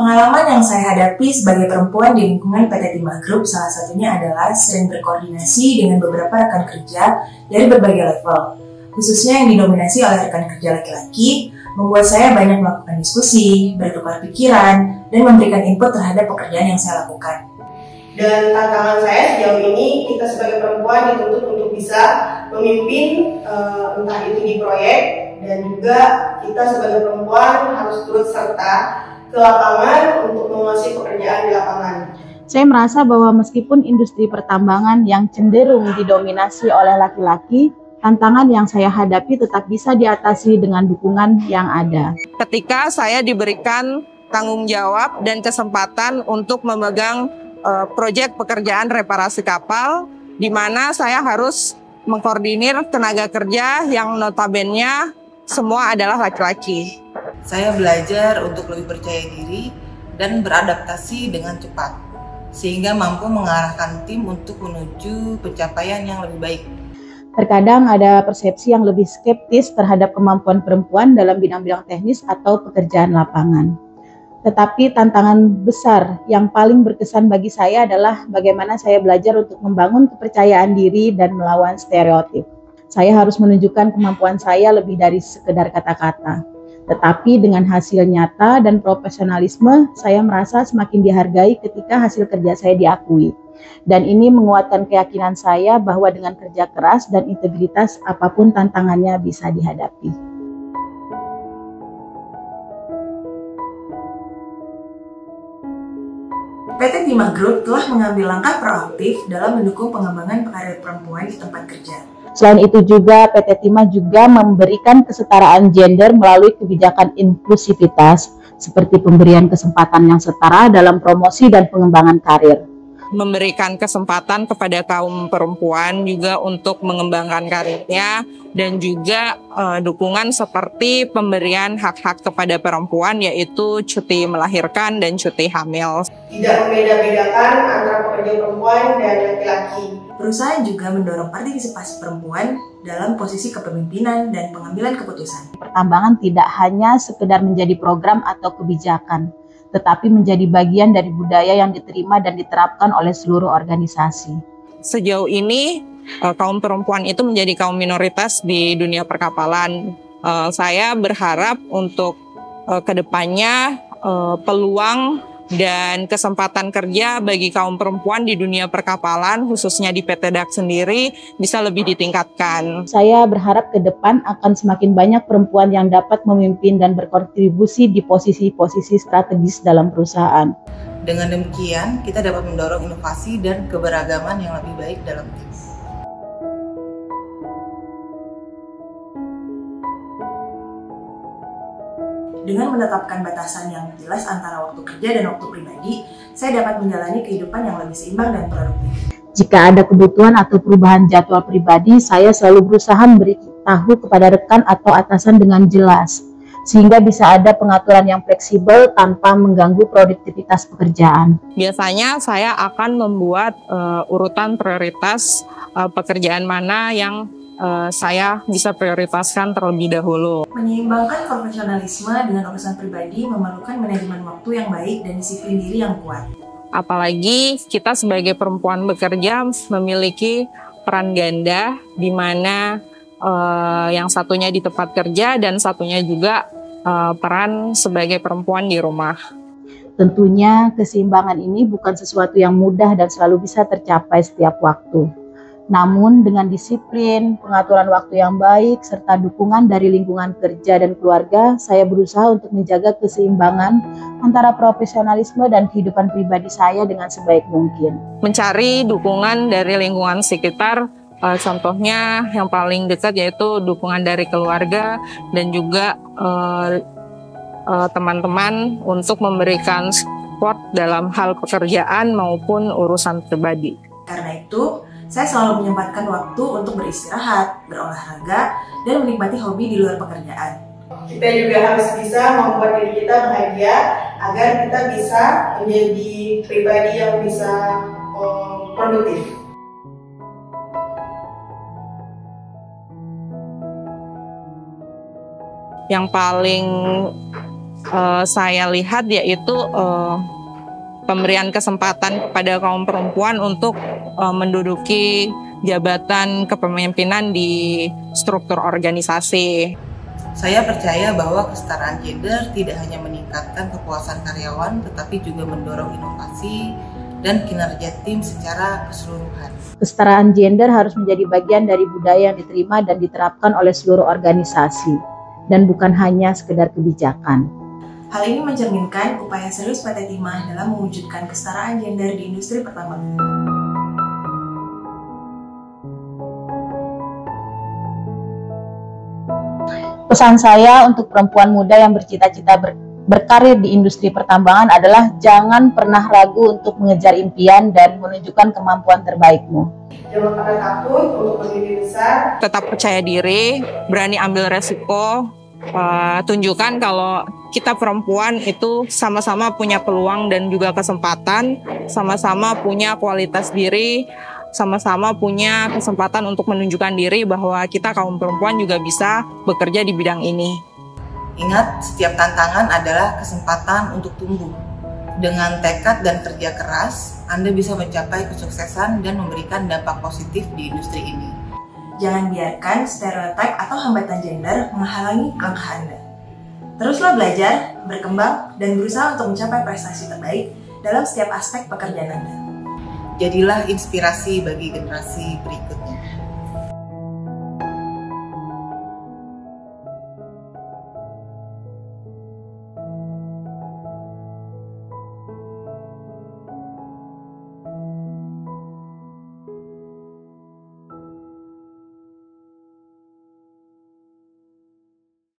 Pengalaman yang saya hadapi sebagai perempuan di lingkungan PT Timah Group salah satunya adalah sering berkoordinasi dengan beberapa rekan kerja dari berbagai level, khususnya yang didominasi oleh rekan kerja laki-laki, membuat saya banyak melakukan diskusi, bertukar pikiran, dan memberikan input terhadap pekerjaan yang saya lakukan. Dan tantangan saya sejauh ini, kita sebagai perempuan dituntut untuk bisa memimpin entah itu di proyek, dan juga kita sebagai perempuan harus turut serta ke lapangan untuk menguasai pekerjaan di lapangan. Saya merasa bahwa meskipun industri pertambangan yang cenderung didominasi oleh laki-laki, tantangan yang saya hadapi tetap bisa diatasi dengan dukungan yang ada. Ketika saya diberikan tanggung jawab dan kesempatan untuk memegang proyek pekerjaan reparasi kapal, di mana saya harus mengkoordinir tenaga kerja yang notabene semua adalah laki-laki. Saya belajar untuk lebih percaya diri dan beradaptasi dengan cepat, sehingga mampu mengarahkan tim untuk menuju pencapaian yang lebih baik. Terkadang ada persepsi yang lebih skeptis terhadap kemampuan perempuan dalam bidang-bidang teknis atau pekerjaan lapangan. Tetapi tantangan besar yang paling berkesan bagi saya adalah bagaimana saya belajar untuk membangun kepercayaan diri dan melawan stereotip. Saya harus menunjukkan kemampuan saya lebih dari sekedar kata-kata. Tetapi dengan hasil nyata dan profesionalisme, saya merasa semakin dihargai ketika hasil kerja saya diakui. Dan ini menguatkan keyakinan saya bahwa dengan kerja keras dan integritas, apapun tantangannya bisa dihadapi. PT Timah Group telah mengambil langkah proaktif dalam mendukung pengembangan karir perempuan di tempat kerja. Selain itu juga PT Timah juga memberikan kesetaraan gender melalui kebijakan inklusivitas seperti pemberian kesempatan yang setara dalam promosi dan pengembangan karir. Memberikan kesempatan kepada kaum perempuan juga untuk mengembangkan karirnya, dan juga dukungan seperti pemberian hak-hak kepada perempuan, yaitu cuti melahirkan dan cuti hamil. Tidak membeda-bedakan antara pekerja perempuan dan laki-laki. Perusahaan juga mendorong partisipasi perempuan dalam posisi kepemimpinan dan pengambilan keputusan. Pertambangan tidak hanya sekedar menjadi program atau kebijakan, tetapi menjadi bagian dari budaya yang diterima dan diterapkan oleh seluruh organisasi. Sejauh ini, kaum perempuan itu menjadi kaum minoritas di dunia perkapalan. Saya berharap untuk kedepannya peluang dan kesempatan kerja bagi kaum perempuan di dunia perkapalan, khususnya di PT DAK sendiri, bisa lebih ditingkatkan. Saya berharap ke depan akan semakin banyak perempuan yang dapat memimpin dan berkontribusi di posisi-posisi strategis dalam perusahaan. Dengan demikian, kita dapat mendorong inovasi dan keberagaman yang lebih baik dalam tim. Dengan menetapkan batasan yang jelas antara waktu kerja dan waktu pribadi, saya dapat menjalani kehidupan yang lebih seimbang dan produktif. Jika ada kebutuhan atau perubahan jadwal pribadi, saya selalu berusaha memberitahu kepada rekan atau atasan dengan jelas, sehingga bisa ada pengaturan yang fleksibel tanpa mengganggu produktivitas pekerjaan. Biasanya saya akan membuat urutan prioritas pekerjaan mana yang saya bisa prioritaskan terlebih dahulu. Menyeimbangkan profesionalisme dengan urusan pribadi memerlukan manajemen waktu yang baik dan disiplin diri yang kuat. Apalagi kita sebagai perempuan bekerja memiliki peran ganda, di mana yang satunya di tempat kerja dan satunya juga peran sebagai perempuan di rumah. Tentunya keseimbangan ini bukan sesuatu yang mudah dan selalu bisa tercapai setiap waktu. Namun dengan disiplin, pengaturan waktu yang baik, serta dukungan dari lingkungan kerja dan keluarga, saya berusaha untuk menjaga keseimbangan antara profesionalisme dan kehidupan pribadi saya dengan sebaik mungkin. Mencari dukungan dari lingkungan sekitar, contohnya yang paling dekat yaitu dukungan dari keluarga dan juga teman-teman untuk memberikan support dalam hal pekerjaan maupun urusan pribadi. Karena itu, saya selalu menyempatkan waktu untuk beristirahat, berolahraga, dan menikmati hobi di luar pekerjaan. Kita juga harus bisa membuat diri kita bahagia agar kita bisa menjadi pribadi yang bisa produktif. Yang paling saya lihat yaitu pemberian kesempatan kepada kaum perempuan untuk menduduki jabatan kepemimpinan di struktur organisasi. Saya percaya bahwa kesetaraan gender tidak hanya meningkatkan kepuasan karyawan, tetapi juga mendorong inovasi dan kinerja tim secara keseluruhan. Kesetaraan gender harus menjadi bagian dari budaya yang diterima dan diterapkan oleh seluruh organisasi, dan bukan hanya sekedar kebijakan. Hal ini mencerminkan upaya serius PT Timah dalam mewujudkan kesetaraan gender di industri pertambangan. Pesan saya untuk perempuan muda yang bercita-cita berkarir di industri pertambangan adalah jangan pernah ragu untuk mengejar impian dan menunjukkan kemampuan terbaikmu. Jangan pernah takut untuk bermimpi besar. Tetap percaya diri, berani ambil resiko, tunjukkan kalau kita perempuan itu sama-sama punya peluang dan juga kesempatan, sama-sama punya kualitas diri, sama-sama punya kesempatan untuk menunjukkan diri bahwa kita kaum perempuan juga bisa bekerja di bidang ini. Ingat, setiap tantangan adalah kesempatan untuk tumbuh. Dengan tekad dan kerja keras, Anda bisa mencapai kesuksesan dan memberikan dampak positif di industri ini. Jangan biarkan stereotip atau hambatan gender menghalangi langkah Anda. Teruslah belajar, berkembang, dan berusaha untuk mencapai prestasi terbaik dalam setiap aspek pekerjaan Anda. Jadilah inspirasi bagi generasi berikutnya.